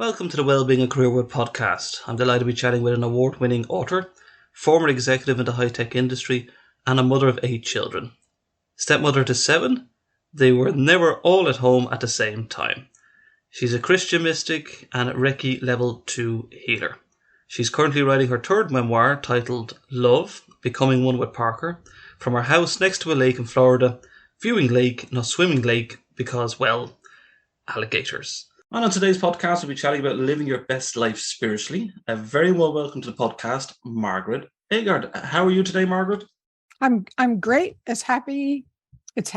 Welcome to the Wellbeing and Career World podcast. I'm delighted to be chatting with an award-winning author, former executive in the high-tech industry, and a mother of 8 children. Stepmother to 7, they were never all at home at the same time. She's a Christian mystic and a Reiki Level II Healer. She's currently writing her 3rd memoir titled Love, Becoming One with Parker, from her house next to a lake in Florida, viewing lake, not swimming lake, because, well, alligators. And on today's podcast, we'll be chatting about living your best life spiritually. A very well welcome to the podcast, Margaret Agard. How are you today, Margaret? I'm great. It's happy. It's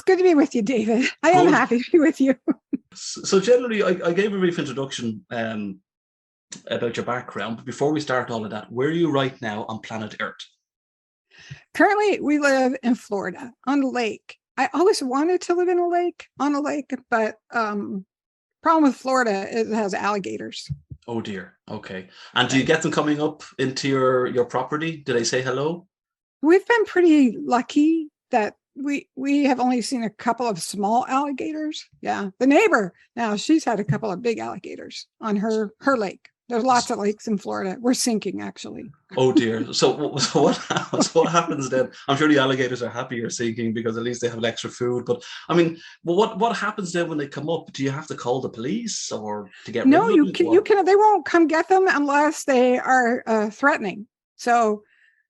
good to be with you, David. I am happy to be with you. So generally, I gave a brief introduction about your background. But before we start all of that, where are you right now on planet Earth? Currently, we live in Florida on a lake. I always wanted to live on a lake, but problem with Florida is it has alligators. Oh dear. Okay. And do you get them coming up into your property? Do they say hello? We've been pretty lucky that we have only seen a couple of small alligators. Yeah. The neighbor now, she's had a couple of big alligators on her lake. There's lots of lakes in Florida. We're sinking, actually. Oh dear. So what happens then? I'm sure the alligators are happy you're sinking because at least they have extra food. But I mean, what happens then when they come up? Do you have to call the police or to get rid of them? No, you can. They won't come get them unless they are threatening. So,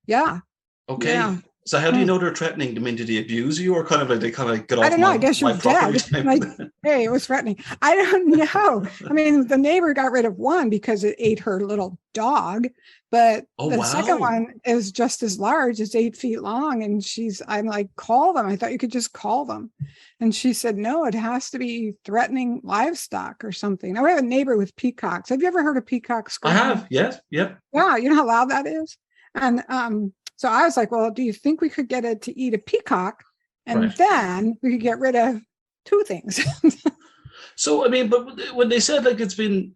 yeah. Okay. Yeah. So how do you know they're threatening? I mean, did they abuse you or kind of like they kind of get off? I don't know. I guess you're dead. Like, hey, it was threatening. I don't know. I mean, the neighbor got rid of one because it ate her little dog, but second one is just as large. It's 8 feet long. And I'm like, call them. I thought you could just call them. And she said, no, it has to be threatening livestock or something. Now we have a neighbor with peacocks. Have you ever heard of peacocks? I have. Yes. Yep. Yeah. You know how loud that is? And, so I was like, well, do you think we could get it to eat a peacock? And then we could get rid of 2 things. So, I mean, but when they said like it's been,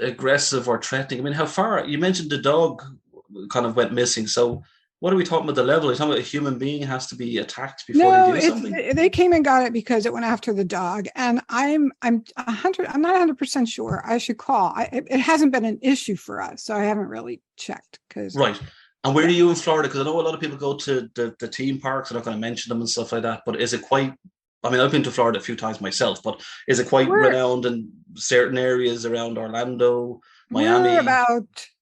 aggressive or threatening, I mean, how far? You mentioned the dog kind of went missing. So what are we talking about the level? Are you talking about a human being has to be attacked before they do something? They came and got it because it went after the dog. And I'm not 100% sure. I should call. It hasn't been an issue for us. So I haven't really checked. Right. And where are you in Florida? Because I know a lot of people go to the theme parks. I'm not going to mention them and stuff like that. But is it quite, I mean, I've been to Florida a few times myself, but is it quite renowned in certain areas around Orlando, Miami?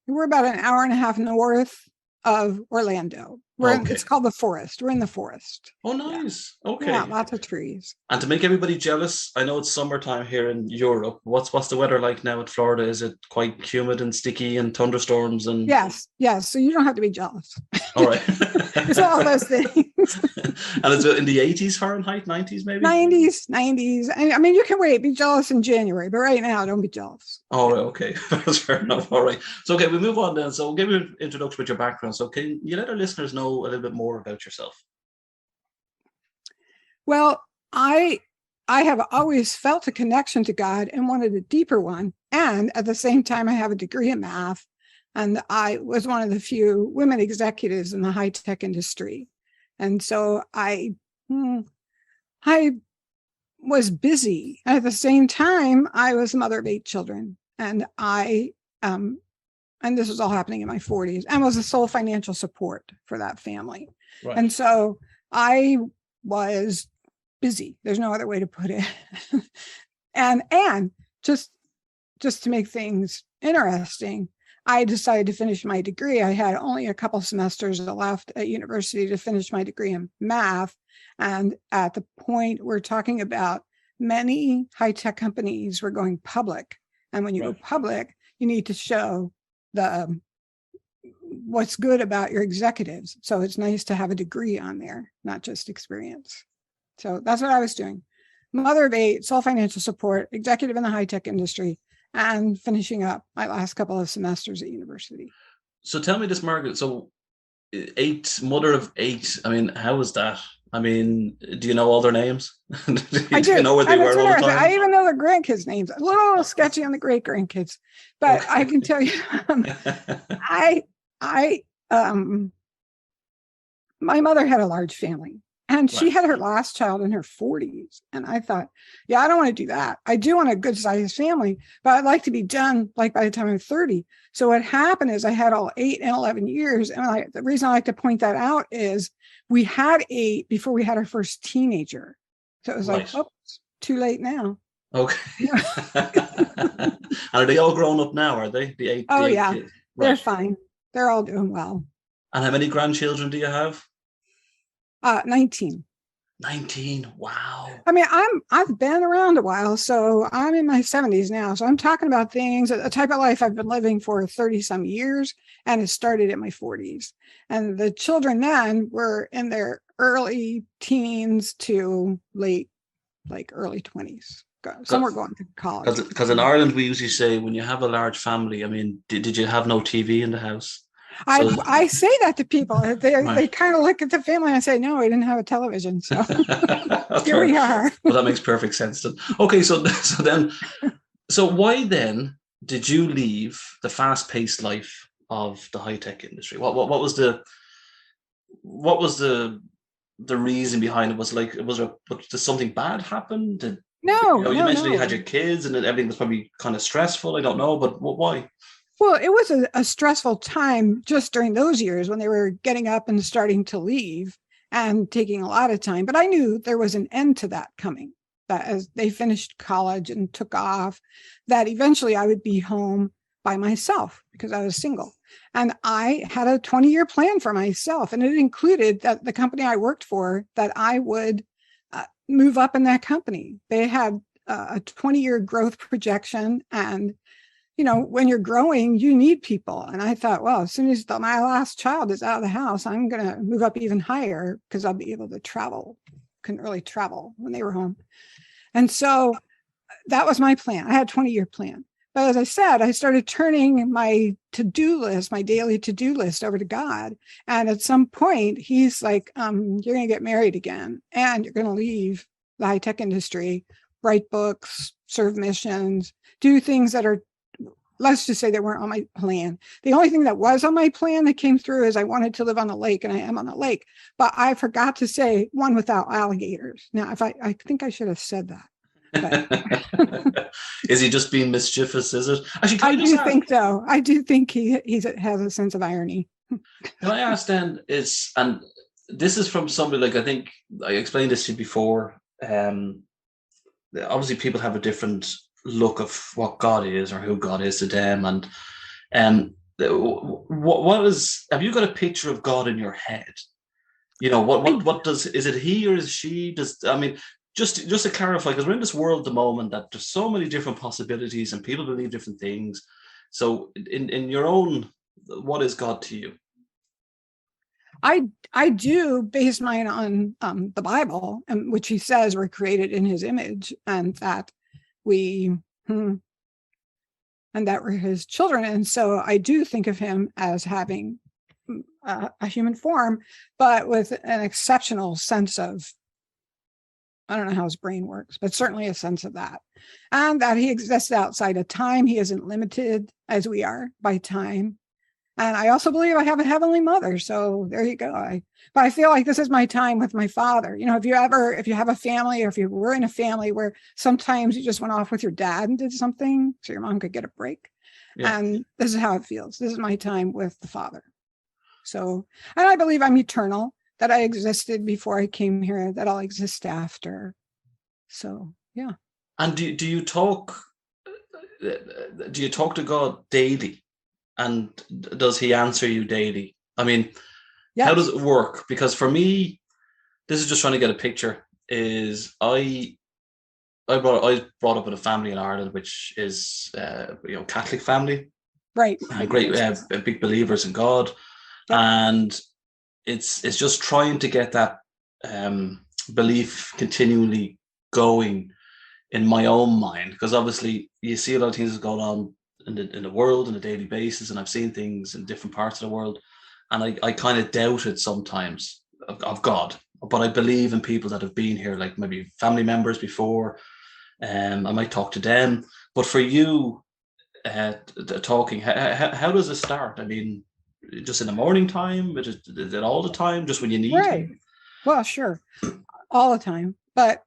We're about an hour and a half north of Orlando. It's called the forest. We're in the forest. Oh, nice. Yeah. Okay. Yeah, lots of trees. And to make everybody jealous, I know it's summertime here in Europe. What's the weather like now in Florida? Is it quite humid and sticky and thunderstorms? And Yes. So you don't have to be jealous. All right. It's all those things. And it's in the 80s Fahrenheit, 90s maybe? 90s. I mean, you can be jealous in January, but right now, don't be jealous. All right, okay. That's fair enough. All right. So, okay, we move on then. So we'll give you an introduction with your background. So can you let our listeners know a little bit more about yourself? Well, I have always felt a connection to God and wanted a deeper one. And at the same time, I have a degree in math. And I was one of the few women executives in the high-tech industry. And so I was busy. At the same time, I was the mother of 8 children. And and this was all happening in my 40s, and was the sole financial support for that family. Right. And so I was busy. There's no other way to put it. and just to make things interesting, I decided to finish my degree. I had only a couple semesters left at university to finish my degree in math. And at the point we're talking about, many high-tech companies were going public. And when you go public, you need to show what's good about your executives. So it's nice to have a degree on there, not just experience. So that's what I was doing. Mother of 8, sole financial support, executive in the high-tech industry, and finishing up my last couple of semesters at university. So tell me this, Margaret. So 8, mother of 8. I mean, how was that? I mean, do you know all their names? I do. Do you know where they were all the time? I even know the grandkids' names. A little sketchy on the great grandkids, but I can tell you, my mother had a large family, And she Right. had her last child in her 40s. And I thought, yeah, I don't want to do that. I do want a good sized family, but I'd like to be done like by the time I'm 30. So what happened is I had all 8 and 11 years. And the reason I like to point that out is we had 8 before we had our first teenager. So it was like, Right. oh, it's too late now. Okay. And are they all grown up now? Are they the Oh, eight yeah, kids? they're Right. fine. They're all doing well. And how many grandchildren do you have? 19. 19. Wow. I mean, I've been around a while, so I'm in my 70s now. So I'm talking about things, a type of life I've been living for 30 some years, and it started in my 40s. And the children then were in their early teens to late, like early 20s. Some were going to college. Because in Ireland, we usually say when you have a large family, I mean, did you have no TV in the house? So, I say that to people. They right. kind of look at the family and I say, no, I didn't have a television. So here Fair. we are. Well, that makes perfect sense then. Okay, so why then did you leave the fast-paced life of the high-tech industry? What was the reason behind it? Did something bad happen? No, You no, mentioned you had no. your kids and then everything was probably kind of stressful. I don't know, but why? Well, it was a stressful time just during those years when they were getting up and starting to leave and taking a lot of time. But I knew there was an end to that coming, that as they finished college and took off, that eventually I would be home by myself because I was single. And I had a 20-year plan for myself. And it included that the company I worked for, that I would move up in that company. They had a 20-year growth projection, and when you're growing, you need people. And I thought, well, as soon as my last child is out of the house, I'm going to move up even higher because I'll be able to travel. Couldn't really travel when they were home. And so that was my plan. I had a 20-year plan. But as I said, I started turning my to-do list, my daily to-do list over to God. And at some point, he's like, you're going to get married again, and you're going to leave the high-tech industry, write books, serve missions, do things that are, let's just say, they weren't on my plan. The only thing that was on my plan that came through is I wanted to live on a lake, and I am on a lake. But I forgot to say one without alligators. Now, I think I should have said that. But Is he just being mischievous? Is it? Actually, I do think so. I do think he has a sense of irony. Can I ask then? And this is from somebody, like, I think I explained this to you before. Obviously, people have a different look of what God is or who God is to them, and what is? Have you got a picture of God in your head? What does, is it he or is she? Just to clarify, because we're in this world at the moment that there's so many different possibilities and people believe different things. So in your own, what is God to you? I do base mine on the Bible, which he says we're created in his image, and that and that we're his children. And so I do think of him as having a human form, but with an exceptional sense of, I don't know how his brain works, but certainly a sense of that. And that he exists outside of time. He isn't limited as we are by time. And I also believe I have a heavenly mother. So there you go. But I feel like this is my time with my father. If you have a family, or if you were in a family where sometimes you just went off with your dad and did something so your mom could get a break. Yeah. And this is how it feels. This is my time with the Father. So, and I believe I'm eternal, that I existed before I came here, that I'll exist after. So, yeah. And do you talk to God daily? And does he answer you daily? I mean, yes. How does it work? Because for me, this is just trying to get a picture. Is I brought up in a family in Ireland, which is Catholic family, right? Great, big believers in God, yep. And it's just trying to get that belief continually going in my own mind, because obviously you see a lot of things that go on in the world on a daily basis, and I've seen things in different parts of the world, and I kind of doubt it sometimes of God, but I believe in people that have been here, like maybe family members before. I might talk to them. But for you, talking, how does it start? I mean, just in the morning time? Is it all the time? Just when you need right. him? Well, sure, all the time. But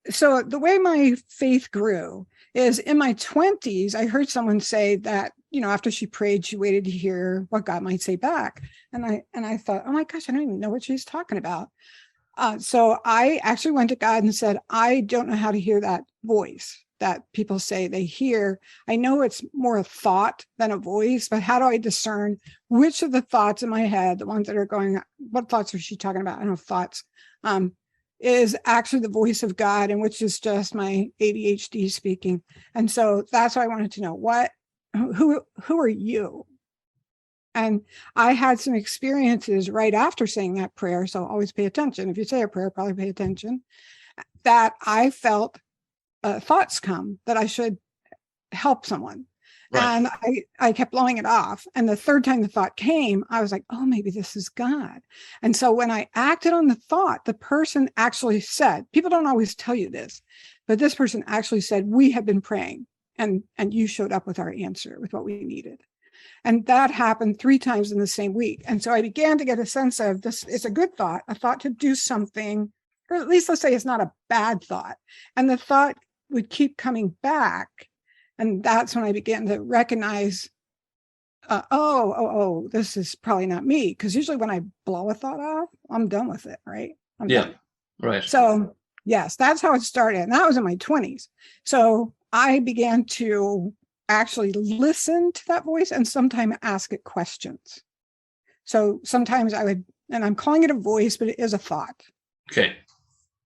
so the way my faith grew is in my 20s, I heard someone say that, after she prayed, she waited to hear what God might say back. And I thought, oh my gosh, I don't even know what she's talking about. So I actually went to God and said, I don't know how to hear that voice that people say they hear. I know it's more a thought than a voice, but how do I discern which of the thoughts in my head, the ones that are going, what thoughts was she talking about? I don't know, thoughts, is actually the voice of God, and which is just my ADHD speaking. And so that's why I wanted to know who are you? And I had some experiences right after saying that prayer. So always pay attention. If you say a prayer, probably pay attention, that I felt thoughts come that I should help someone. Right. And I kept blowing it off. And the third time the thought came, I was like, oh, maybe this is God. And so when I acted on the thought, the person actually said, people don't always tell you this, but this person actually said, we have been praying and you showed up with our answer, with what we needed. And that happened 3 times in the same week. And so I began to get a sense of this is a good thought, a thought to do something, or at least let's say it's not a bad thought. And the thought would keep coming back. And that's when I began to recognize, this is probably not me. Because usually when I blow a thought off, I'm done with it, right? I'm done. Right. So yes, that's how it started. And that was in my 20s. So I began to actually listen to that voice and sometimes ask it questions. So sometimes I would, and I'm calling it a voice, but it is a thought. Okay.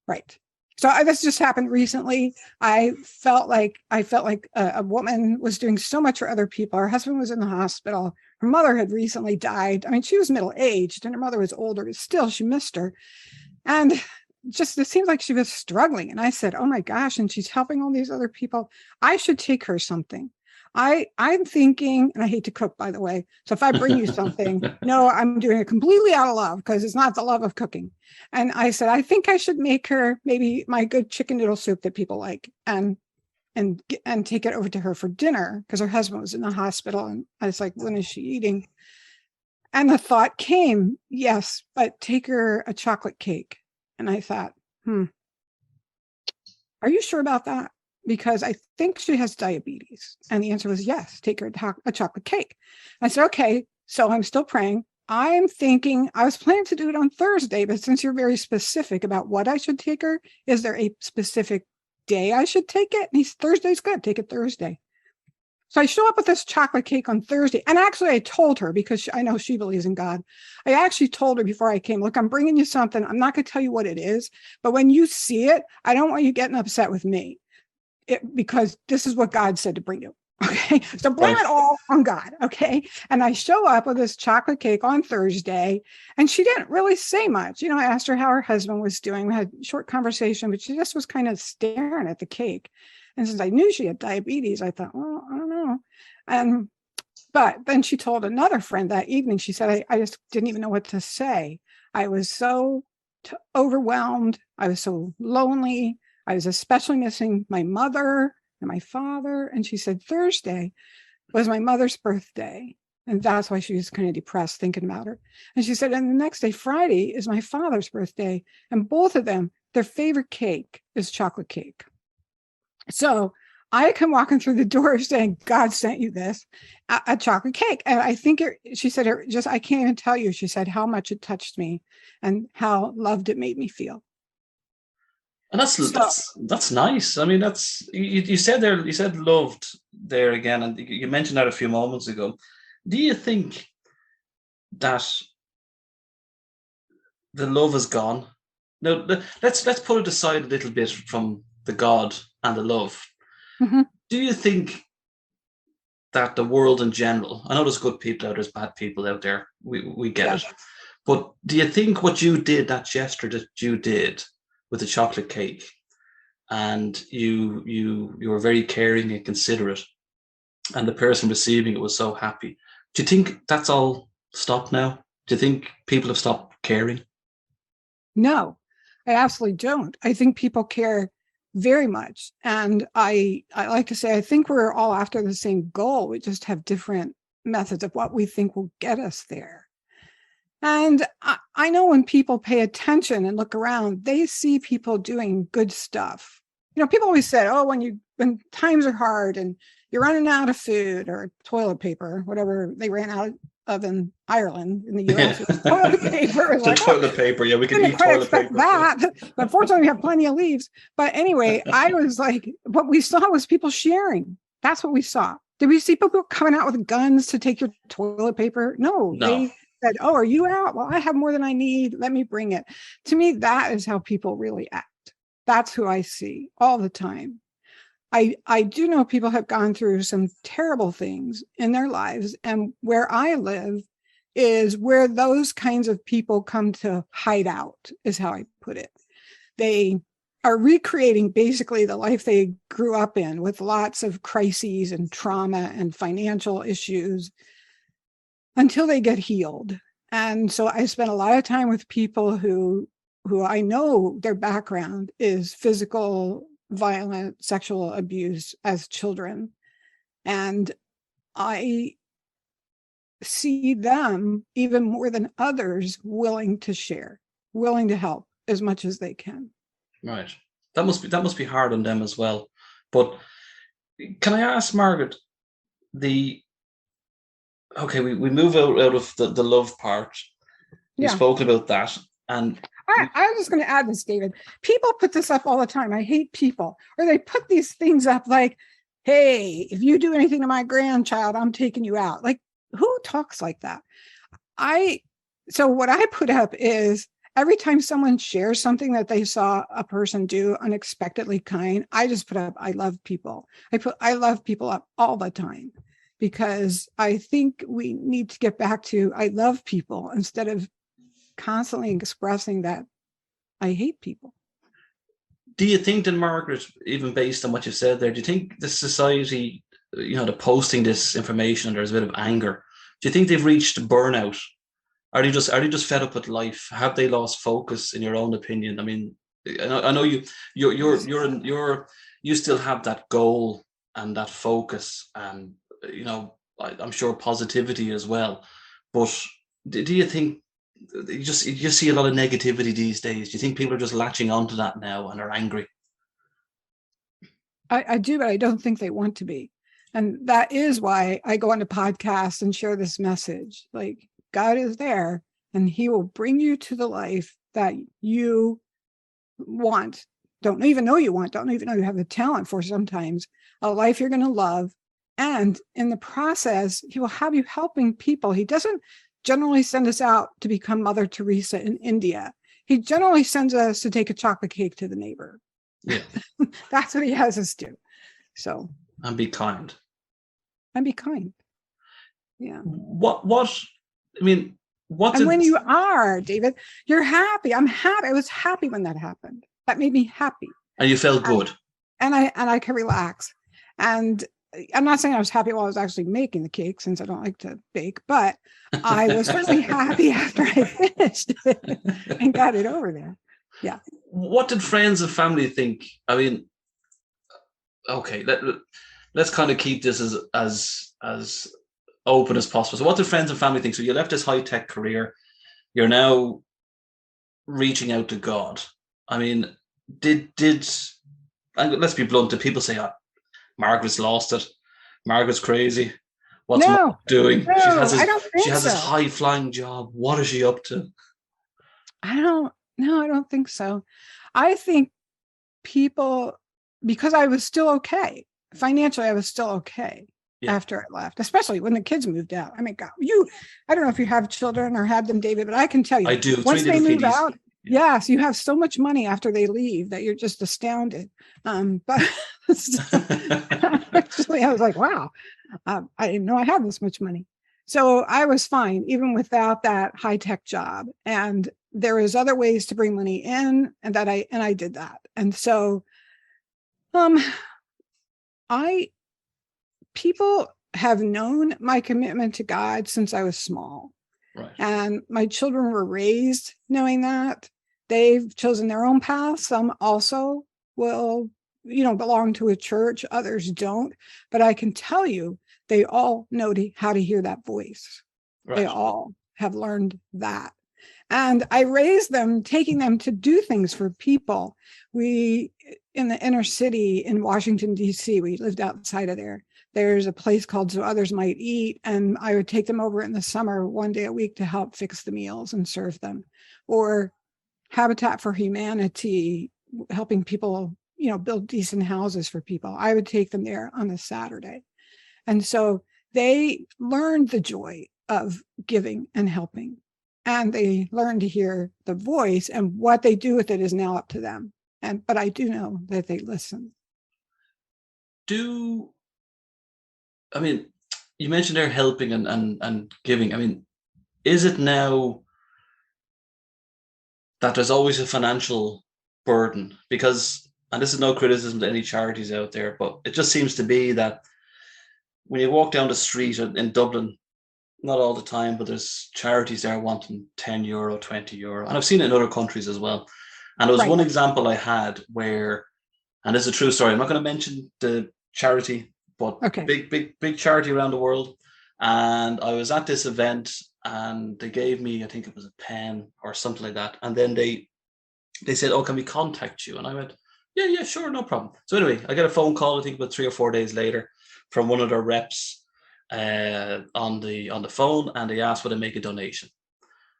Right. So this just happened recently. I felt like a woman was doing so much for other people. Her husband was in the hospital. Her mother had recently died. I mean, she was middle-aged and her mother was older, but still she missed her. And just, it seemed like she was struggling. And I said, oh my gosh, and she's helping all these other people. I should take her something. I'm thinking, and I hate to cook, by the way. So if I bring you something, no, I'm doing it completely out of love because it's not the love of cooking. And I said, I think I should make her maybe my good chicken noodle soup that people like and take it over to her for dinner because her husband was in the hospital. And I was like, when is she eating? And the thought came, yes, but take her a chocolate cake. And I thought, are you sure about that? Because I think she has diabetes. And the answer was yes, take her a chocolate cake. I said, okay, so I'm still praying. I'm thinking, I was planning to do it on Thursday, but since you're very specific about what I should take her, is there a specific day I should take it? And Thursday's good, take it Thursday. So I show up with this chocolate cake on Thursday. And actually I told her, because I know she believes in God, I actually told her before I came, look, I'm bringing you something. I'm not going to tell you what it is, but when you see it, I don't want you getting upset with me. Because this is what God said to bring you. Okay. So blame it all on God. Okay. And I show up with this chocolate cake on Thursday and she didn't really say much. I asked her how her husband was doing. We had a short conversation, but she just was kind of staring at the cake. And since I knew she had diabetes, I thought, well, I don't know. But then she told another friend that evening, she said, I just didn't even know what to say. I was so overwhelmed. I was so lonely. I was especially missing my mother and my father. And she said Thursday was my mother's birthday. And that's why she was kind of depressed thinking about her. And she said, and the next day, Friday, is my father's birthday. And both of them, their favorite cake is chocolate cake. So I come walking through the door saying, God sent you this, a chocolate cake. And I think she said, I can't even tell you. She said how much it touched me and how loved it made me feel. And that's nice. I mean, that's you said there. You said loved there again, and you mentioned that a few moments ago. Do you think that the love is gone? Now, let's put it aside a little bit from the God and the love. Mm-hmm. Do you think that the world in general? I know there's good people out there, there's bad people out there. We get it. But do you think what you did, that gesture that you did with the chocolate cake, and you were very caring and considerate, and the person receiving it was so happy, do you think that's all stopped now? Do you think people have stopped caring? No, I absolutely don't. I think people care very much. And I like to say, I think we're all after the same goal. We just have different methods of what we think will get us there. And I know when people pay attention and look around, they see people doing good stuff. People always said, oh, when times are hard and you're running out of food or toilet paper, whatever they ran out of in Ireland, in the US, it was toilet paper. It was like, toilet paper. Yeah, we can didn't eat quite toilet expect paper. that. But fortunately, we have plenty of leaves. But anyway, I was like, what we saw was people sharing. That's what we saw. Did we see people coming out with guns to take your toilet paper? No. They said, oh, are you out? Well, I have more than I need. Let me bring it. To me, that is how people really act. That's who I see all the time. I do know people have gone through some terrible things in their lives. And where I live is where those kinds of people come to hide out, is how I put it. They are recreating basically the life they grew up in with lots of crises and trauma and financial issues until they get healed. And so I spent a lot of time with people who I know their background is physical, violent, sexual abuse as children. And I see them even more than others willing to share, willing to help as much as they can. Right. That must be hard on them as well. But can I ask, Margaret, we move out of the love part. You've spoken about that. And I was just going to add this, David. People put this up all the time. I hate people. Or they put these things up like, hey, if you do anything to my grandchild, I'm taking you out. Like, who talks like that? So what I put up is every time someone shares something that they saw a person do unexpectedly kind, I just put up, I love people. I love people up all the time, because I think we need to get back to, I love people, instead of constantly expressing that I hate people. Do you think then, Margaret, even based on what you said there, do you think the society, the posting this information, there's a bit of anger, do you think they've reached burnout? Are they just fed up with life? Have they lost focus, in your own opinion? I mean, I know you still have that goal and that focus, and I'm sure positivity as well. But do you think you just see a lot of negativity these days? Do you think people are just latching onto that now and are angry? I do, but I don't think they want to be. And that is why I go on to podcasts and share this message. Like, God is there and he will bring you to the life that you want. Don't even know you want, don't even know you have the talent for, sometimes a life you're going to love. And in the process, he will have you helping people. He doesn't generally send us out to become Mother Teresa in India. He generally sends us to take a chocolate cake to the neighbor. Yeah. That's what he has us do. So. And be kind. And be kind. Yeah. When you are, David, you're happy. I'm happy. I was happy when that happened. That made me happy. And you felt good. And I could relax. And I'm not saying I was happy while I was actually making the cake, since I don't like to bake, but I was certainly happy after I finished it and got it over there. Yeah. What did friends and family think? I mean, okay, let's kind of keep this as open as possible. So what did friends and family think? So you left this high-tech career. You're now reaching out to God. I mean, and let's be blunt, did people say, Margaret's lost it, Margaret's crazy, what's Margaret doing? No, she has this high-flying job. What is she up to? I don't think so. I think people, because I was still okay. Financially, I was still okay after I left, especially when the kids moved out. I mean, God, I don't know if you have children or had them, David, but I can tell you. I do. Once they move out, yes, you have so much money after they leave that you're just astounded. But actually, I was like, wow, I didn't know I had this much money. So I was fine, even without that high-tech job. And there was other ways to bring money in, and I did that. And so, people have known my commitment to God since I was small. Right. And my children were raised knowing that. They've chosen their own path. Some also will, belong to a church. Others don't. But I can tell you, they all know how to hear that voice. Right. They all have learned that. And I raised them, taking them to do things for people. We, in the inner city in Washington, D.C., we lived outside of there. There's a place called So Others Might Eat. And I would take them over in the summer 1 day a week to help fix the meals and serve them. Or Habitat for Humanity, helping people, build decent houses for people. I would take them there on a Saturday. And so they learned the joy of giving and helping. And they learned to hear the voice, and what they do with it is now up to them. But I do know that they listen. You mentioned they're helping and giving. Is it now that there's always a financial burden? Because, and this is no criticism to any charities out there, but it just seems to be that when you walk down the street in Dublin, not all the time, but there's charities there wanting €10, €20. And I've seen it in other countries as well. And there was one example I had where, and this is a true story, I'm not going to mention the charity, but big charity around the world. And I was at this event and they gave me, I think it was a pen or something like that. And then they said, "Oh, can we contact you?" And I went, yeah, sure, no problem. So anyway, I get a phone call, I think about 3 or 4 days later, from one of their reps on the phone, and they asked would I make a donation.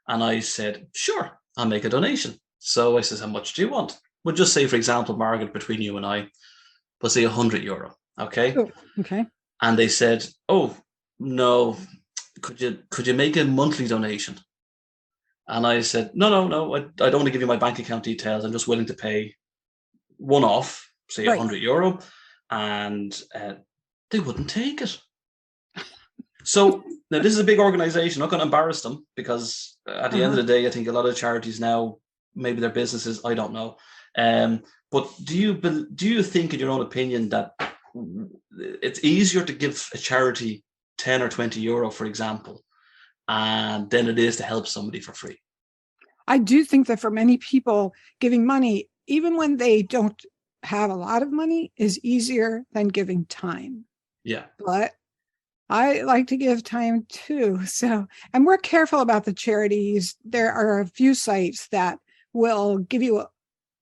And I said, sure, I'll make a donation. So I says, how much do you want? We'll just say, for example, Margaret, between you and I, we'll say €100. Okay. Oh, okay. And they said, oh no, could you make a monthly donation? And I said, no, I don't want to give you my bank account details. I'm just willing to pay one off, say €100, and they wouldn't take it. So now this is a big organization. I'm not going to embarrass them, because at the end of the day, I think a lot of charities now, maybe their businesses, I don't know. But do you think, in your own opinion, that it's easier to give a charity €10 or €20, for example, and than it is to help somebody for free? I do think that for many people, giving money, even when they don't have a lot of money, is easier than giving time. Yeah. But I like to give time too. So, and we're careful about the charities. There are a few sites that will give you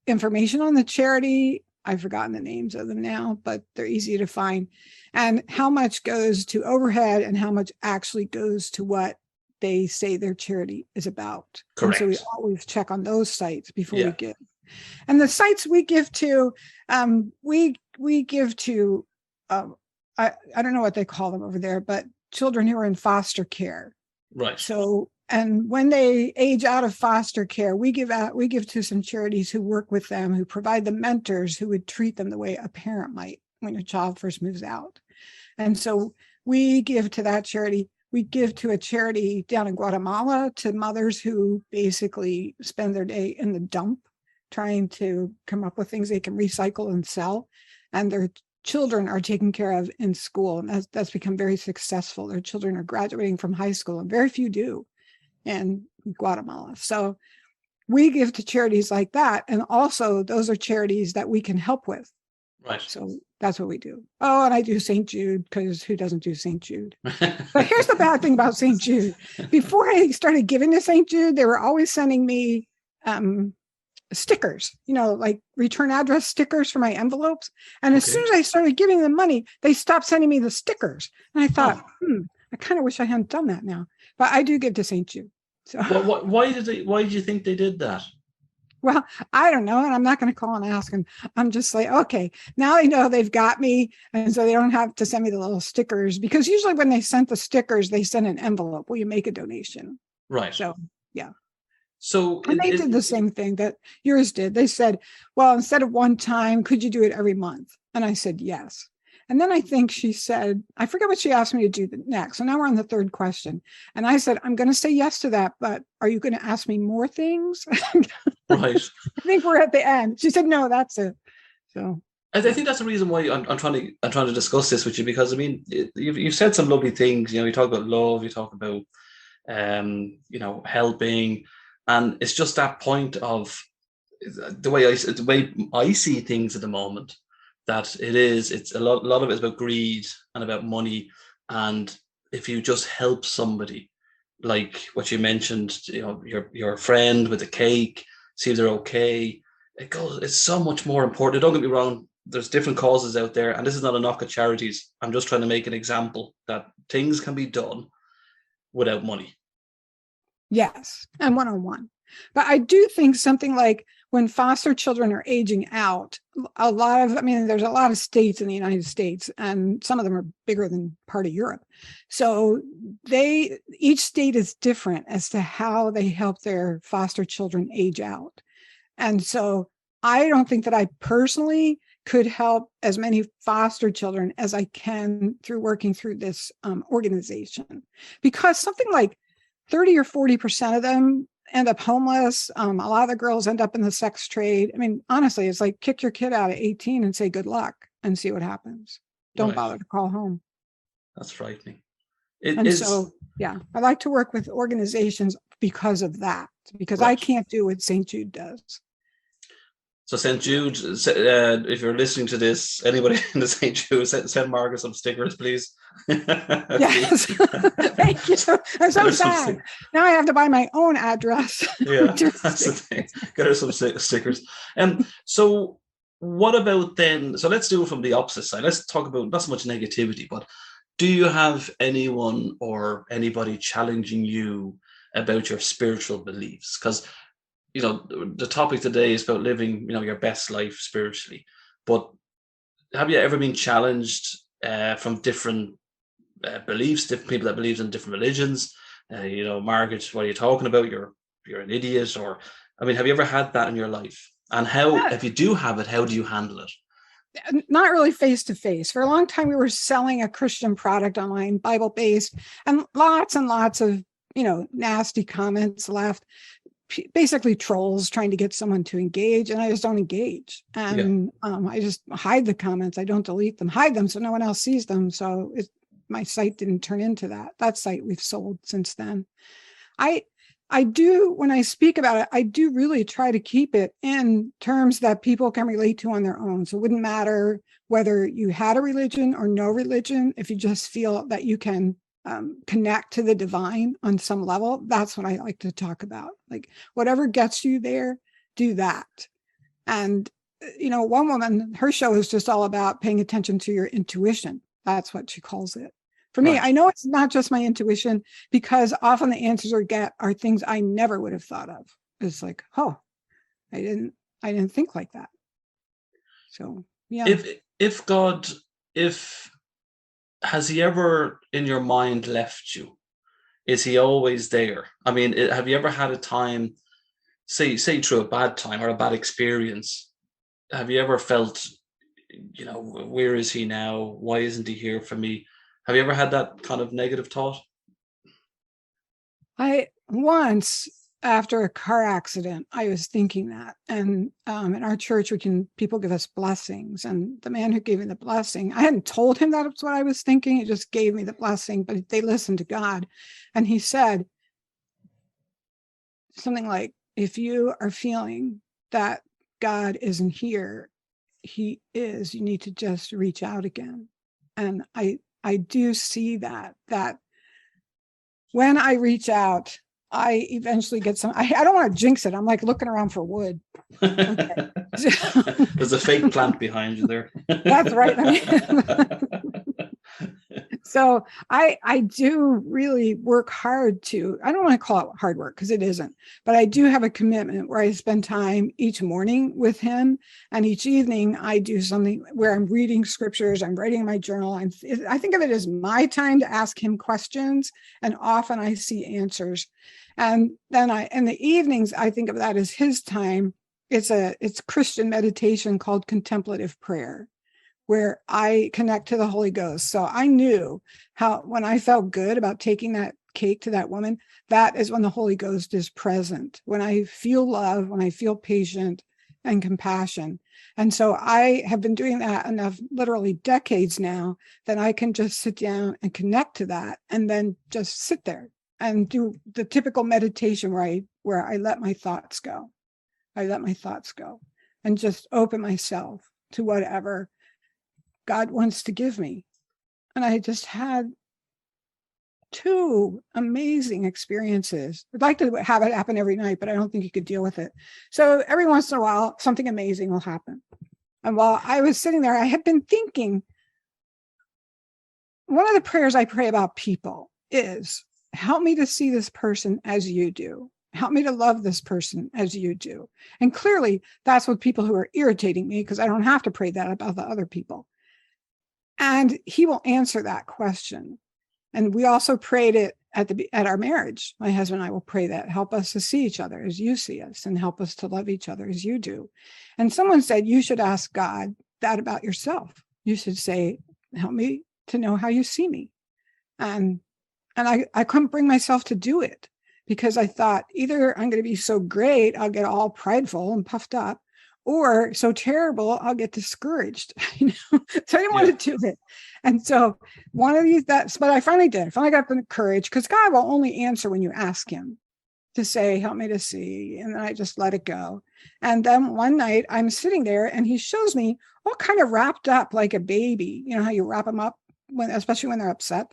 information on the charity. I've forgotten the names of them now, but they're easy to find. And how much goes to overhead and how much actually goes to what they say their charity is about. Correct. And so we always check on those sites before we give. And the sites we give to, we give to, I don't know what they call them over there, but children who are in foster care. Right. So, and when they age out of foster care, we give to some charities who work with them, who provide the mentors who would treat them the way a parent might when your child first moves out. And so we give to that charity. We give to a charity down in Guatemala to mothers who basically spend their day in the dump trying to come up with things they can recycle and sell. And their children are taken care of in school. And that's become very successful. Their children are graduating from high school, and very few do in Guatemala. So we give to charities like that. And also those are charities that we can help with. Right. So that's what we do. Oh, and I do St. Jude, because who doesn't do St. Jude? But here's the bad thing about St. Jude. Before I started giving to St. Jude, they were always sending me stickers, like return address stickers for my envelopes. And as soon as I started giving them money, they stopped sending me the stickers. And I thought, I kind of wish I hadn't done that now. But I do give to St. Jude. So why did you think they did that? Well, I don't know. And I'm not going to call and ask. And I'm just like, okay, now they know they've got me. And so they don't have to send me the little stickers, because usually when they sent the stickers, they sent an envelope. Will you make a donation? Right. So, yeah. So and they did the same thing that yours did. They said, well, instead of one time, could you do it every month? And I said, yes. And then I think she said, I forget what she asked me to do next. So now we're on the third question. And I said, I'm going to say yes to that, but are you going to ask me more things? Right. I think we're at the end. She said, no, that's it. So I think that's the reason why I'm trying to discuss this with you, because I mean, you've said some lovely things. You talk about love, you talk about helping, and it's just that point of the way I see things at the moment, that it's a lot of it is about greed and about money. And if you just help somebody, like what you mentioned, your friend with the cake, see if they're okay. It's so much more important. Don't get me wrong, there's different causes out there, and this is not a knock at charities. I'm just trying to make an example that things can be done without money. Yes, and one-on-one. But I do think something like when foster children are aging out, there's a lot of states in the United States, and some of them are bigger than part of Europe. So each state is different as to how they help their foster children age out. And so I don't think that I personally could help as many foster children as I can through working through this organization, because something like 30 or 40% of them end up homeless. A lot of the girls end up in the sex trade. I mean, honestly, it's like kick your kid out at 18 and say good luck and see what happens. Don't bother to call home. That's frightening. So, yeah, I like to work with organizations because of that, because I can't do what St. Jude does. So St. Jude, if you're listening to this, anybody in the St. Jude, send Margaret some stickers, please. Yes. Thank you. I'm so sad. Now I have to buy my own address. Yeah, that's the thing. Get her some stickers. So what about then? So let's do it from the opposite side. Let's talk about not so much negativity, but do you have anyone or anybody challenging you about your spiritual beliefs? Because the topic today is about living, your best life spiritually. But have you ever been challenged from different beliefs, different people that believe in different religions? Margaret, what are you talking about? You're an idiot. Or, have you ever had that in your life? And how, if you do have it, how do you handle it? Not really face to face. For a long time, we were selling a Christian product online, Bible based, and lots of, nasty comments left. Basically trolls trying to get someone to engage, and I just don't engage. And I just hide the comments. I don't delete them, hide them so no one else sees them. So my site didn't turn into that. That site we've sold since then. I do, when I speak about it, I do really try to keep it in terms that people can relate to on their own. So it wouldn't matter whether you had a religion or no religion. If you just feel that you can connect to the divine on some level, that's what I like to talk about. Like, whatever gets you there, do that. And, one woman, her show is just all about paying attention to your intuition. That's what she calls it. For me, I know it's not just my intuition, because often the answers I get are things I never would have thought of. It's like, oh, I didn't think like that. So, yeah. If has he ever in your mind left you? Is he always there? Have you ever had a time, say through a bad time or a bad experience, have you ever felt, where is he now? Why isn't he here for me? Have you ever had that kind of negative thought? Once, after a car accident, I was thinking that. And in our church, people give us blessings. And the man who gave me the blessing, I hadn't told him that's what I was thinking. He just gave me the blessing, but they listened to God. And he said something like, if you are feeling that God isn't here, he is. You need to just reach out again. And I do see that when I reach out, I eventually get some. I don't want to jinx it. I'm like looking around for wood. Okay. There's a fake plant behind you there. That's right. So I do really work hard to, I don't want to call it hard work because it isn't, but I do have a commitment where I spend time each morning with him. And each evening I do something where I'm reading scriptures, I'm writing my journal. I think of it as my time to ask him questions. And often I see answers. And then in the evenings, I think of that as his time. It's Christian meditation called contemplative prayer, where I connect to the Holy Ghost. So I knew how, when I felt good about taking that cake to that woman, that is when the Holy Ghost is present, when I feel love, when I feel patient and compassion. And so I have been doing that enough, literally decades now, that I can just sit down and connect to that and then just sit there and do the typical meditation where I let my thoughts go. I let my thoughts go and just open myself to whatever God wants to give me. And I just had two amazing experiences. I'd like to have it happen every night, but I don't think you could deal with it. So every once in a while, something amazing will happen. And while I was sitting there, I had been thinking, one of the prayers I pray about people is, help me to see this person as you do. Help me to love this person as you do. And clearly that's with people who are irritating me, because I don't have to pray that about the other people. And he will answer that question. And we also prayed it at our marriage. My husband and I will pray that, help us to see each other as you see us, and help us to love each other as you do. And someone said, you should ask God that about yourself. You should say, help me to know how you see me. And I couldn't bring myself to do it, because I thought, either I'm going to be so great, I'll get all prideful and puffed up, or so terrible, I'll get discouraged. So I didn't want to do it. And so one of these, but I finally did. I finally got the courage, because God will only answer when you ask him to say, help me to see. And then I just let it go. And then one night I'm sitting there and he shows me all kind of wrapped up like a baby. You know how you wrap them up, especially when they're upset.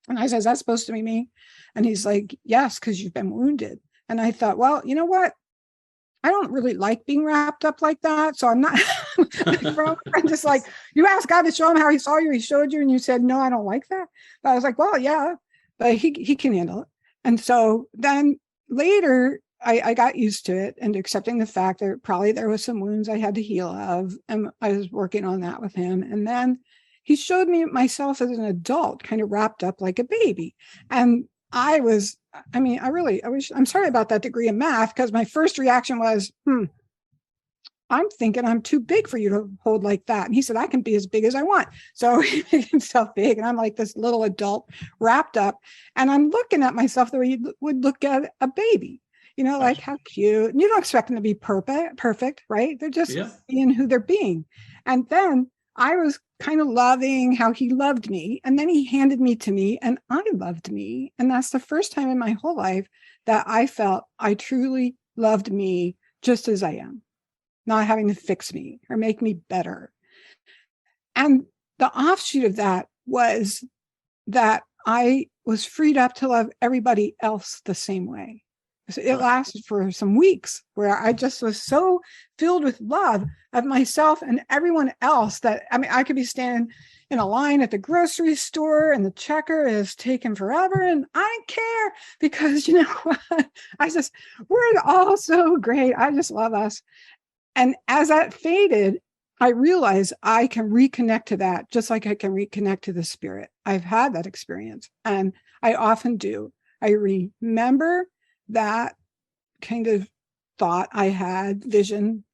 And I said, is that supposed to be me? And he's like, yes, because you've been wounded. And I thought, well, you know what? I don't really like being wrapped up like that. So I'm not, I'm just like, you asked God to show him how he saw you, he showed you, and you said, no, I don't like that. But I was like, well, yeah, but he can handle it. And so then later I got used to it and accepting the fact that probably there was some wounds I had to heal of. And I was working on that with him. And then he showed me myself as an adult, kind of wrapped up like a baby. And I'm sorry about that degree in math, because my first reaction was, I'm thinking I'm too big for you to hold like that. And he said, I can be as big as I want. So he made himself big. And I'm like this little adult wrapped up. And I'm looking at myself the way you would look at a baby, like how cute. And you don't expect them to be perfect, right? They're just being who they're being. And then I was kind of loving how he loved me. And then he handed me to me and I loved me. And that's the first time in my whole life that I felt I truly loved me just as I am, not having to fix me or make me better. And the offshoot of that was that I was freed up to love everybody else the same way. So it lasted for some weeks where I just was so filled with love of myself and everyone else that, I could be standing in a line at the grocery store and the checker is taking forever. And I don't care, because you know what? We're all so great. I just love us. And as that faded, I realized I can reconnect to that, just like I can reconnect to the spirit. I've had that experience, and I often do. I remember that kind of thought I had, vision,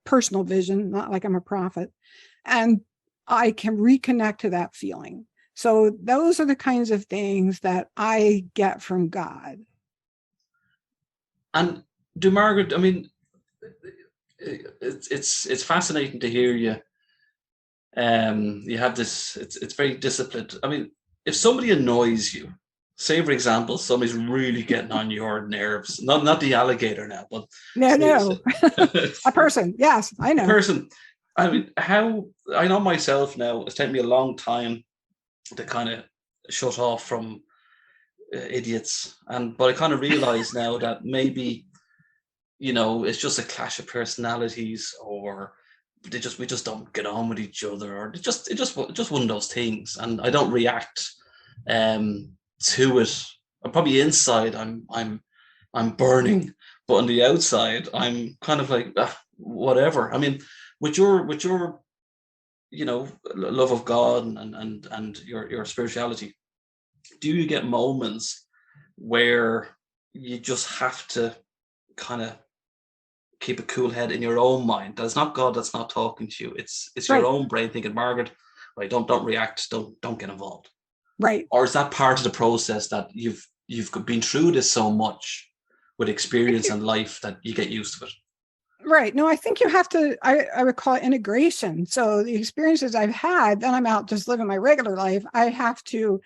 personal vision, not like I'm a prophet, and I can reconnect to that feeling. So those are the kinds of things that I get from God. And Margaret, it's fascinating to hear you. You have this, it's very disciplined. If somebody annoys you, say for example, somebody's really getting on your nerves, not the alligator now, but no. A person. Yes, I know. A person. How I know myself now, it's taken me a long time to kind of shut off from idiots, but I kind of realize now that maybe, it's just a clash of personalities, or we just don't get on with each other, or it's just one of those things, and I don't react to it. I'm probably inside I'm burning, but on the outside I'm kind of like whatever. With your love of God and your spirituality, do you get moments where you just have to kind of keep a cool head in your own mind? That's not God that's not talking to you. It's right. Your own brain thinking, Margaret, right, don't react, don't get involved. Right. Or is that part of the process that you've been through this so much with experience and life that you get used to it? Right. No, I think you have to, I would call it integration. So the experiences I've had, then I'm out just living my regular life. I have to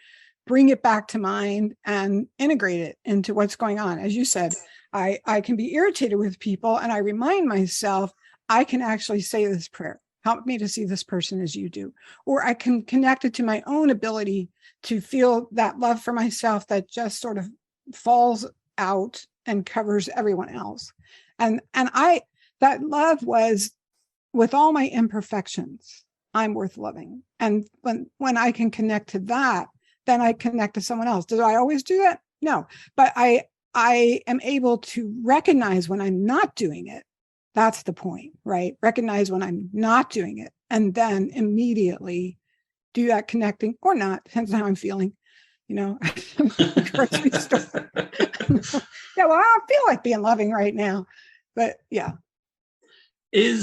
bring it back to mind and integrate it into what's going on. As you said, I can be irritated with people, and I remind myself, I can actually say this prayer. Help me to see this person as you do. Or I can connect it to my own ability to feel that love for myself that just sort of falls out and covers everyone else. And that love was, with all my imperfections, I'm worth loving. And when I can connect to that, then I connect to someone else. Do I always do that? No, but I am able to recognize when I'm not doing it. That's the point, right? Recognize when I'm not doing it, and then immediately do that connecting, or not, depends on how I'm feeling. Grocery store. Yeah, well, I don't feel like being loving right now, but yeah. In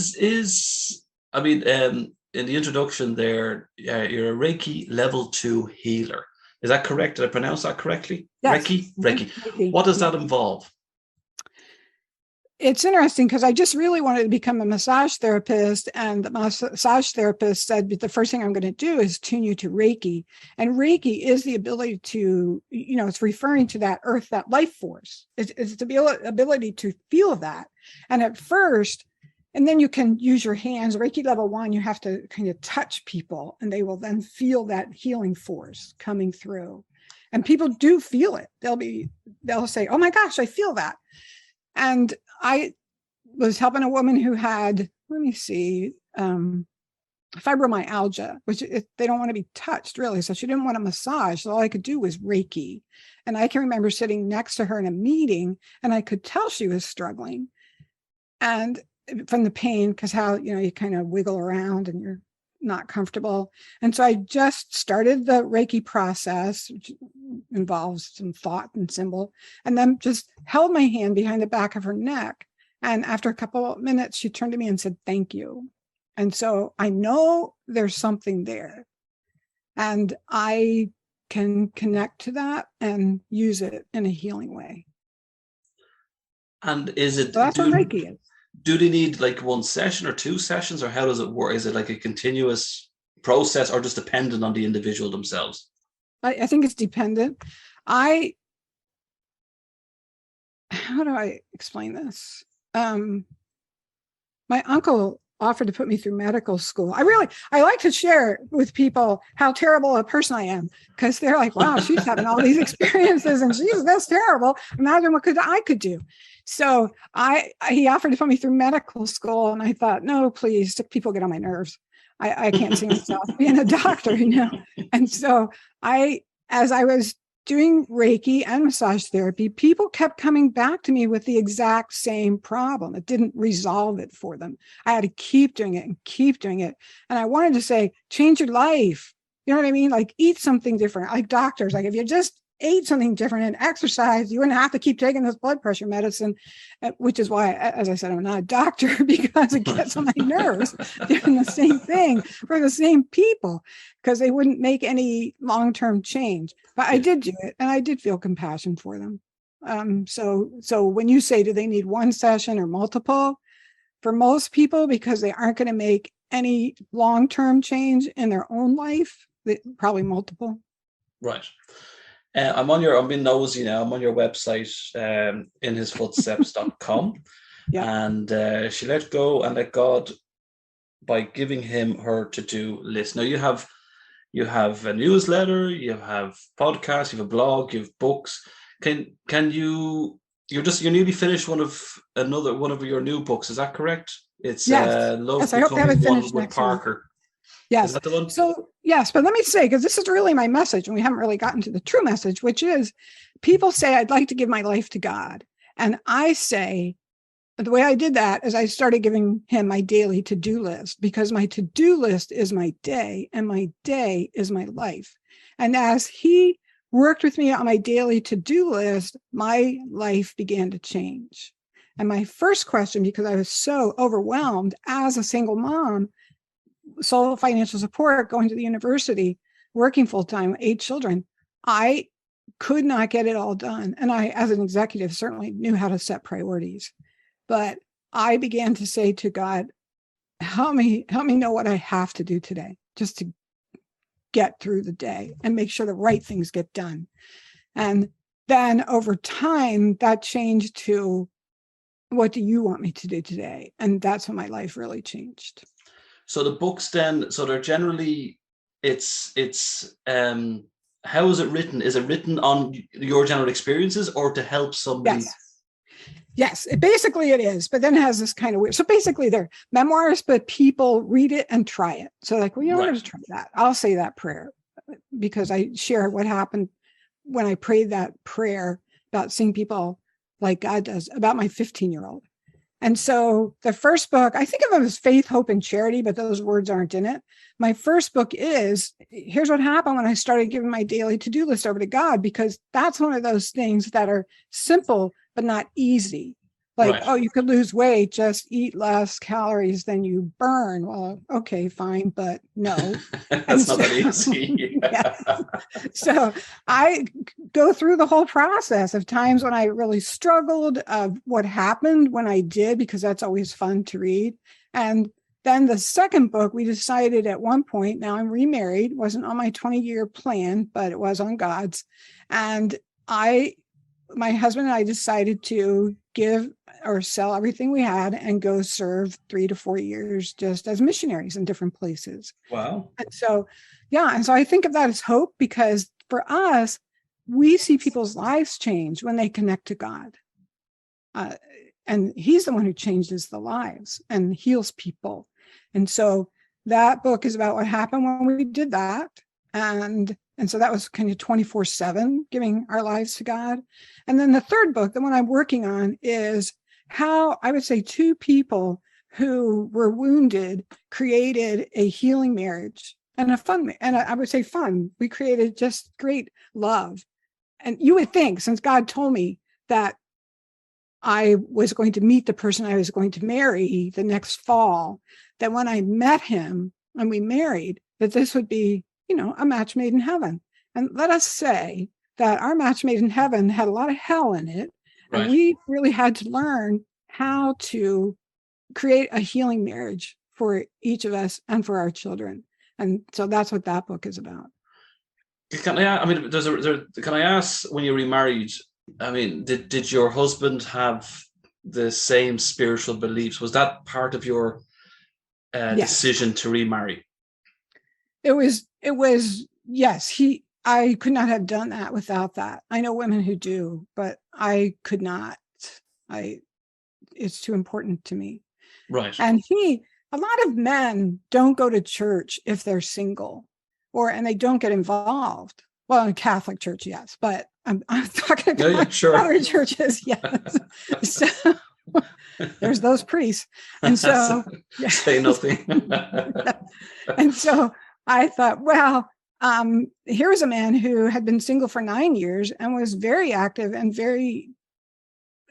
the introduction there, you're a Reiki Level II Healer. Is that correct? Did I pronounce that correctly? Yes. Reiki. What does that involve? It's interesting because I just really wanted to become a massage therapist, and the massage therapist said, the first thing I'm going to do is tune you to Reiki. And Reiki is the ability to, it's referring to that earth, that life force. It's the ability to feel that. And at first, and then you can use your hands. Reiki Level 1, you have to kind of touch people, and they will then feel that healing force coming through. And people do feel it. They'll say, oh my gosh, I feel that. And I was helping a woman who had, fibromyalgia, which they don't want to be touched really. So she didn't want a massage. So all I could do was Reiki. And I can remember sitting next to her in a meeting, and I could tell she was struggling. And from the pain, because how, you kind of wiggle around and you're not comfortable. And so I just started the Reiki process, which involves some thought and symbol, and then just held my hand behind the back of her neck. And after a couple of minutes, she turned to me and said, thank you. And so I know there's something there, and I can connect to that and use it in a healing way. And is it, so that's what Reiki is. Do they need like one session or two sessions, or how does it work? Is it like a continuous process, or just dependent on the individual themselves? I think it's dependent. How do I explain this? My uncle offered to put me through medical school. I like to share with people how terrible a person I am, because they're like, wow, she's having all these experiences and that's terrible. Imagine what I could do. So he offered to put me through medical school, and I thought, no, please, people get on my nerves. I can't see myself being a doctor, And so as I was doing Reiki and massage therapy, people kept coming back to me with the exact same problem. It didn't resolve it for them. I had to keep doing it and keep doing it. And I wanted to say, change your life. You know what I mean? Like, eat something different. Like doctors, like if you just ate something different and exercise, you wouldn't have to keep taking this blood pressure medicine, which is why, as I said, I'm not a doctor, because it gets on my nerves doing the same thing for the same people, because they wouldn't make any long-term change. But I did do it, and I did feel compassion for them. So when you say, do they need one session or multiple? For most people, because they aren't going to make any long-term change in their own life, probably multiple. Right. I'm being nosy now. I'm on your website, inhisfootsteps.com. Yeah. And she let go and let God by giving him her to-do list. Now you have a newsletter, you have podcasts, you have a blog, you have books. Can you you're nearly finished one of your new books, is that correct? It's Love yes, I hope to have it finished with Parker. Week. Yes. Is that the one? So, yes, but let me say, because this is really my message, and we haven't really gotten to the true message, which is, people say, I'd like to give my life to God. And I say, the way I did that is I started giving him my daily to-do list, because my to-do list is my day, and my day is my life. And as he worked with me on my daily to-do list, my life began to change. And my first question, because I was so overwhelmed as a single mom, sole financial support, going to the university, working full-time, 8 children, I could not get it all done. And I, as an executive, certainly knew how to set priorities. But I began to say to God, help me know what I have to do today, just to get through the day and make sure the right things get done. And then over time, that changed to, what do you want me to do today? And that's when my life really changed. So the books then, so they're generally, it's how is it written? Is it written on your general experiences or to help somebody? Yes, basically it is, but then it has this kind of weird. So basically they're memoirs, but people read it and try it. So like, well, I'm going to try that. I'll say that prayer because I share what happened when I prayed that prayer about seeing people like God does, about my 15-year-old. And so the first book, I think of them as faith, hope, and charity, but those words aren't in it. My first book is, here's what happened when I started giving my daily to-do list over to God, because that's one of those things that are simple, but not easy. Like, oh, you could lose weight, just eat less calories than you burn. Well, okay, fine, but no. That's not that easy. Yeah. So I go through the whole process of times when I really struggled, of what happened when I did, because that's always fun to read. And then the second book, we decided at one point, now I'm remarried, wasn't on my 20-year plan, but it was on God's. And my husband and I decided to give or sell everything we had and go serve 3 to 4 years just as missionaries in different places. Wow. And so, yeah. And so I think of that as hope, because for us, we see people's lives change when they connect to God. And he's the one who changes the lives and heals people. And so that book is about what happened when we did that. And so that was kind of 24/7, giving our lives to God. And then the third book, the one I'm working on, is how I would say 2 people who were wounded created a healing marriage and a fun, and I would say fun. We created just great love. And you would think, since God told me that I was going to meet the person I was going to marry the next fall, that when I met him and we married, that this would be, a match made in heaven. And let us say that our match made in heaven had a lot of hell in it. Right. And we really had to learn how to create a healing marriage for each of us and for our children. And so that's what that book is about. Can I ask, when you remarried, did your husband have the same spiritual beliefs? Was that part of your decision to remarry? It was, yes. I could not have done that without that. I know women who do, but I could not. It's too important to me. Right. And a lot of men don't go to church if they're single, and they don't get involved. Well, in Catholic church, yes, but I'm talking about other churches, yes. So there's those priests. And so say nothing. And so I thought, well, here was a man who had been single for 9 years and was very active and very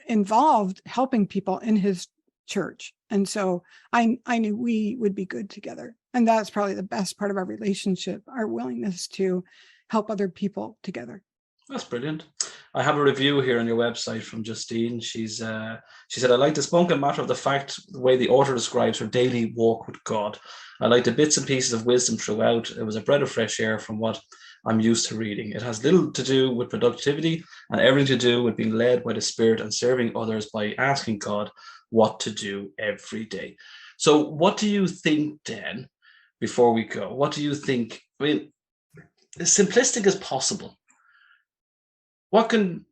involved helping people in his church. And so I knew we would be good together. And that's probably the best part of our relationship, our willingness to help other people together. That's brilliant. I have a review here on your website from Justine. She said, I like the spunky matter of the way the author describes her daily walk with God. I like the bits and pieces of wisdom throughout. It was a breath of fresh air from what I'm used to reading. It has little to do with productivity and everything to do with being led by the Spirit and serving others by asking God what to do every day. So what do you think, then, before we go, what do you think? As simplistic as possible, what can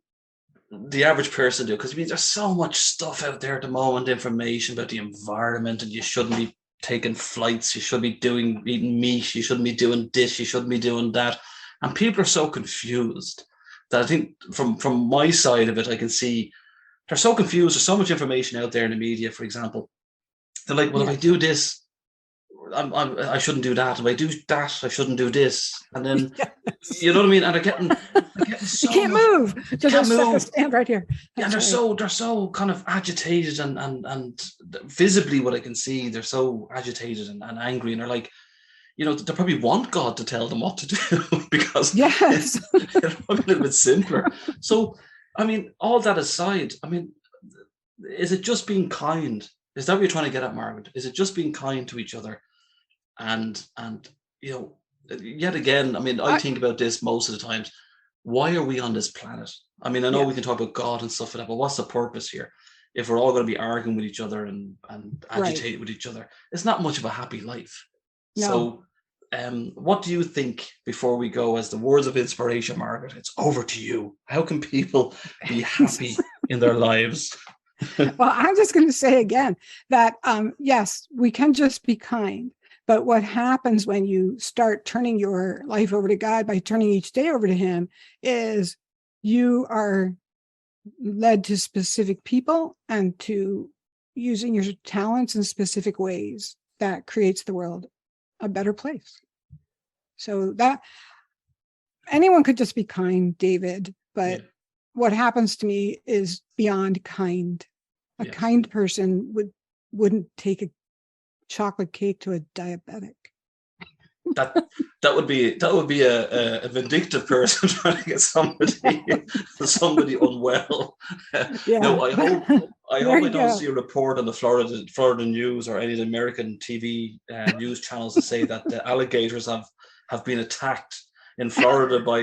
the average person do? Because there's so much stuff out there at the moment, information about the environment, and you shouldn't be taking flights, you should be eating meat, you shouldn't be doing this, you shouldn't be doing that. And people are so confused that I think from my side of it, I can see they're so confused. There's so much information out there in the media, for example. They're like, well, if I do this, I shouldn't do that. If I do that, I shouldn't do this. And then, you know what I mean? And they're getting so you can't move. Just stand right here. That's they're so kind of agitated and visibly what I can see, they're so agitated and angry. And they're like, they probably want God to tell them what to do because it's a little bit simpler. So, all that aside, is it just being kind? Is that what you're trying to get at, Margaret? Is it just being kind to each other? And yet again, I think about this most of the times. Why are we on this planet? I know we can talk about God and stuff like that, but what's the purpose here? if we're all going to be arguing with each other and agitate with each other, it's not much of a happy life. No. So what do you think, before we go, as the words of inspiration, Margaret? It's over to you. How can people be happy in their lives? Well, I'm just going to say again that, yes, we can just be kind. But what happens when you start turning your life over to God by turning each day over to him is you are led to specific people and to using your talents in specific ways that creates the world a better place. So that anyone could just be kind, David, but what happens to me is beyond kind. A kind person wouldn't take a chocolate cake to a diabetic. That would be a vindictive person trying to get somebody unwell. No, I hope I don't see a report on the Florida news or any of the American TV news channels to say that the alligators have been attacked in Florida by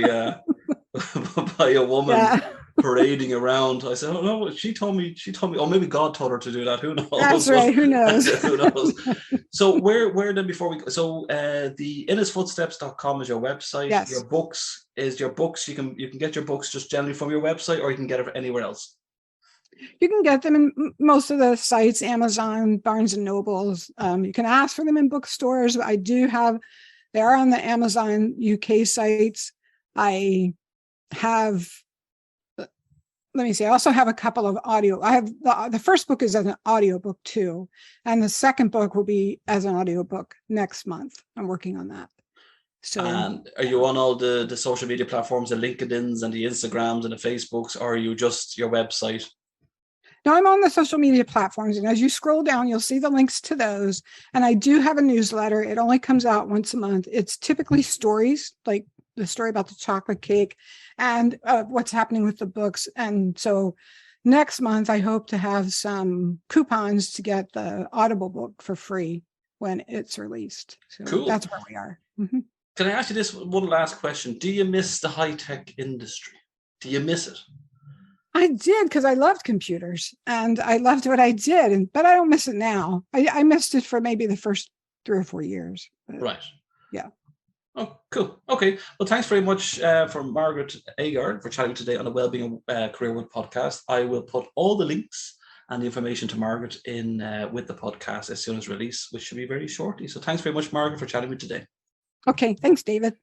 a woman parading around. I said, oh no, she told me, oh, maybe God told her to do that. Who knows? That's right. Who knows? Who knows? So where then, before we go, so the inhisfootsteps.com is your website. Yes. Your books, you can get your books just generally from your website, or you can get it anywhere else. You can get them in most of the sites, Amazon, Barnes and Nobles. You can ask for them in bookstores. They are on the Amazon UK sites. I also have a couple of audio. I have the first book is as an audio book too. And the second book will be as an audio book next month. I'm working on that. So, and are you on all the social media platforms, the LinkedIn's and the Instagrams and the Facebooks, or are you just your website? No, I'm on the social media platforms. And as you scroll down, you'll see the links to those. And I do have a newsletter. It only comes out once a month. It's typically stories, like the story about the chocolate cake and what's happening with the books. And so next month, I hope to have some coupons to get the Audible book for free when it's released. So cool. That's where we are. Mm-hmm. Can I ask you this one last question? Do you miss the high-tech industry? Do you miss it? I did, because I loved computers and I loved what I did, but I don't miss it now. I missed it for maybe the first 3 or 4 years. Right. Yeah. Oh, cool. Okay. Well, thanks very much for Margaret Agard for chatting today on the Wellbeing Career Work podcast. I will put all the links and the information to Margaret in with the podcast as soon as release, which should be very shortly. So thanks very much, Margaret, for chatting with me today. Okay. Thanks, David.